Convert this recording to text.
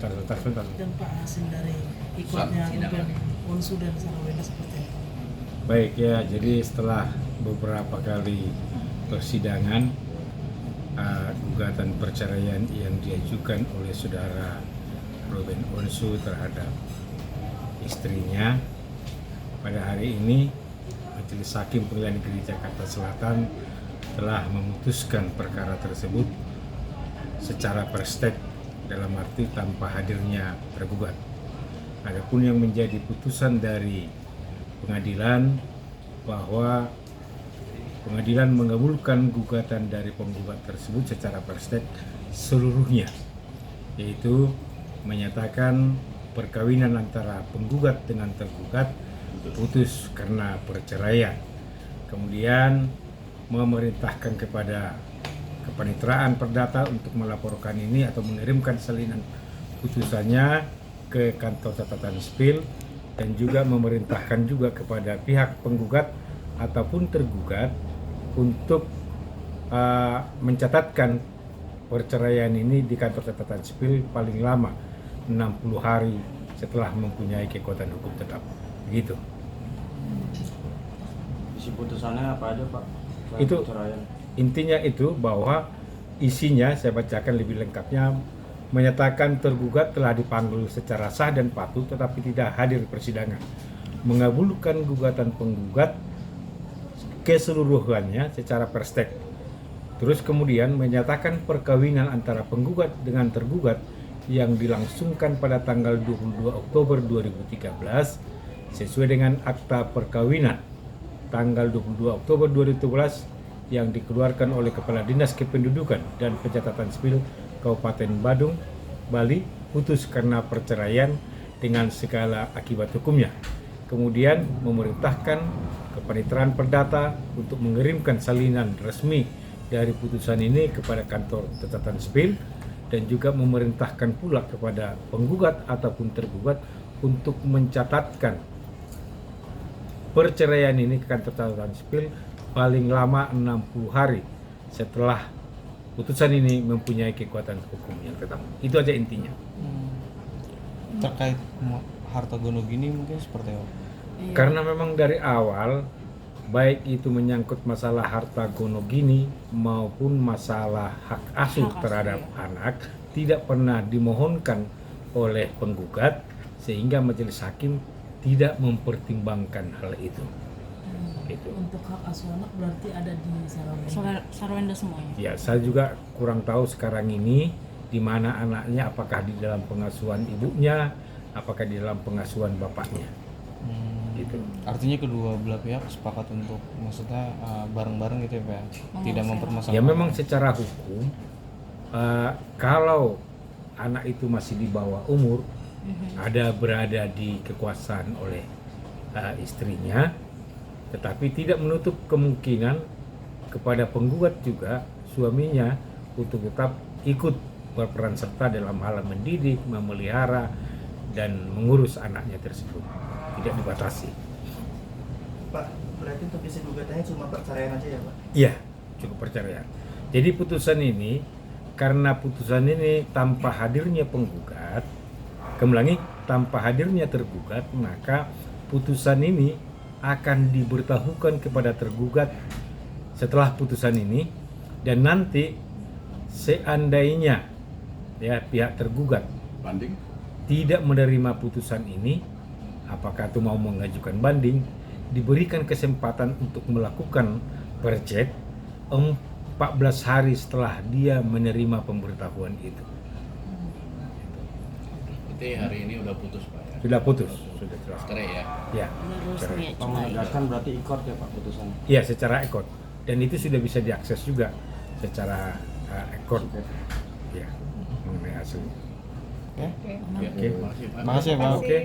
Sebentar. Dan Pak hasil dari ikutnya Unsu dan Sarawenda seperti apa? Baik ya, jadi setelah beberapa kali persidangan gugatan perceraian yang diajukan oleh saudara Ruben Onsu terhadap istrinya, pada hari ini Majelis Hakim Pengadilan Negeri Jakarta Selatan telah memutuskan perkara tersebut secara prestek, dalam arti tanpa hadirnya tergugat. Adapun yang menjadi putusan dari pengadilan bahwa pengadilan mengabulkan gugatan dari penggugat tersebut secara prestek seluruhnya, yaitu menyatakan perkawinan antara penggugat dengan tergugat putus karena perceraian. Kemudian memerintahkan kepada Kepaniteraan Perdata untuk melaporkan ini atau mengirimkan salinan putusannya ke kantor catatan sipil, dan juga memerintahkan juga kepada pihak penggugat ataupun tergugat untuk mencatatkan perceraian ini di kantor catatan sipil paling lama 60 hari setelah mempunyai kekuatan hukum tetap. Begitu. Isi putusannya apa aja, Pak? Itu Perceraian. intinya itu bahwa isinya saya bacakan lebih lengkapnya, menyatakan tergugat telah dipanggil secara sah dan patuh tetapi tidak hadir persidangan, mengabulkan gugatan penggugat keseluruhannya secara prestek. Terus kemudian menyatakan perkawinan antara penggugat dengan tergugat yang dilangsungkan pada tanggal 22 Oktober 2013 sesuai dengan akta perkawinan tanggal 22 Oktober 2013 yang dikeluarkan oleh Kepala Dinas Kependudukan dan Pencatatan Sipil Kabupaten Badung, Bali, putus karena perceraian dengan segala akibat hukumnya. Kemudian memerintahkan Kepaniteraan Perdata untuk mengirimkan salinan resmi dari putusan ini kepada kantor catatan sipil, dan juga memerintahkan pula kepada penggugat ataupun tergugat untuk mencatatkan perceraian ini ke kantor catatan sipil paling lama 60 hari setelah putusan ini mempunyai kekuatan hukum yang tetap. Itu aja intinya. Terkait harta gono gini mungkin seperti apa? Iya. Karena memang dari awal, baik itu menyangkut masalah harta gono gini maupun masalah hak asuh terhadap anak, tidak pernah dimohonkan oleh penggugat, sehingga majelis hakim tidak mempertimbangkan hal itu. Gitu. Untuk hak asuh anak berarti ada di Sarawenda. Sarawenda semuanya. Ya, saya juga kurang tahu sekarang ini di mana anaknya, apakah di dalam pengasuhan ibunya, apakah di dalam pengasuhan bapaknya. Gitu. Artinya kedua belah pihak sepakat untuk maksudnya bareng-bareng gitu ya, Pak? Tidak mempermasalahkan. Ya memang secara hukum kalau anak itu masih di bawah umur, ada berada di kekuasaan oleh istrinya, tetapi tidak menutup kemungkinan kepada penggugat juga suaminya untuk tetap ikut berperan serta dalam hal mendidik, memelihara, dan mengurus anaknya tersebut. Tidak dibatasi. Pak, berarti untuk isi gugatannya cuma perceraian aja ya, Pak? Iya, cukup perceraian. Jadi putusan ini, karena putusan ini tanpa hadirnya penggugat, kembali tanpa hadirnya tergugat, maka putusan ini akan diberitahukan kepada tergugat setelah putusan ini, dan nanti seandainya ya pihak tergugat banding tidak menerima putusan ini, apakah itu mau mengajukan banding, diberikan kesempatan untuk melakukan percek 14 hari setelah dia menerima pemberitahuan itu. berarti hari ini udah putus, Pak ya? Sudah putus, sudah jelas. Cerai ya? Ya, Terus cerai. ya Pak cuma menegaskan berarti ikut ya, Pak, putusan. Iya, secara ekor, dan itu sudah bisa diakses juga secara ekor, ya, mengenai hasilnya. Oke. Ya, Oke. makasih, Pak. Makasih ya, Pak. Oke.